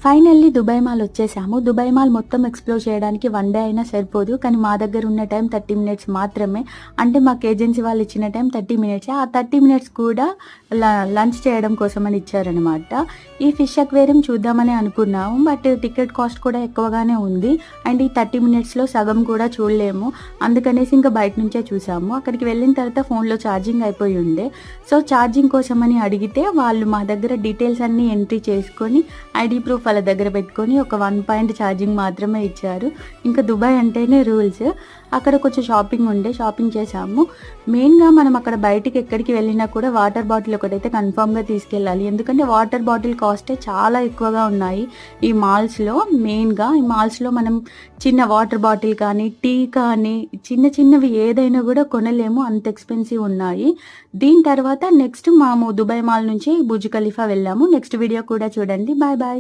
Finally Dubai mall వచ్చేసాము. Dubai mall మొత్తం explore చేయడానికి 1 డే అయినా సరిపోదు. కానీ మా దగ్గర ఉన్న టైం 30 మినిట్స్ మాత్రమే. అంటే మాకు ఏజెన్సీ వాళ్ళు ఇచ్చిన టైం 30 మినిట్సే. ఆ 30 మినిట్స్ కూడా లంచ్ చేయడం కోసమని ఇచ్చారనమాట. ఈ ఫిష్ అక్వేరియం చూద్దామని అనుకున్నాము. బట్ టికెట్ కాస్ట్ కూడా ఎక్కువగానే ఉంది. అండ్ ఈ 30 మినిట్స్‌లో సగం కూడా చూడలేము. అందుకనేసి ఇంకా బయట నుంచే చూసాము. అక్కడికి వెళ్ళిన తర్వాత ఫోన్‌లో ఛార్జింగ్ అయిపోయి ఉండే. సో ఛార్జింగ్ కోసమని అడిగితే వాళ్ళు మా దగ్గర డీటెయిల్స్ అన్నీ ఎంట్రీ చేసుకొని ఐడీ ప్రూఫ్ వాళ్ళ దగ్గర పెట్టుకొని ఒక 1 పాయింట్ ఛార్జింగ్ మాత్రమే ఇచ్చారు. ఇంకా దుబాయ్ అంటేనే రూల్స్. అక్కడ కొంచెం షాపింగ్ ఉండే, షాపింగ్ చేసాము. మెయిన్‌గా మనం అక్కడ బయటికి ఎక్కడికి వెళ్ళినా కూడా వాటర్ బాటిల్ ఒకటైతే కన్ఫర్మ్‌గా తీసుకెళ్ళాలి. ఎందుకంటే వాటర్ బాటిల్ కాస్టే చాలా ఎక్కువగా ఉన్నాయి ఈ మాల్స్‌లో. మెయిన్‌గా ఈ మాల్స్‌లో మనం చిన్న వాటర్ బాటిల్ కానీ, టీ కానీ, చిన్న చిన్నవి ఏదైనా కూడా కొనలేము. అంత ఎక్స్‌పెన్సివ్ ఉన్నాయి. దీని తర్వాత నెక్స్ట్ మేము దుబాయ్ మాల్ నుంచి బుర్జ్ ఖలీఫా వెళ్ళాము. నెక్స్ట్ వీడియో కూడా చూడండి. Bye bye.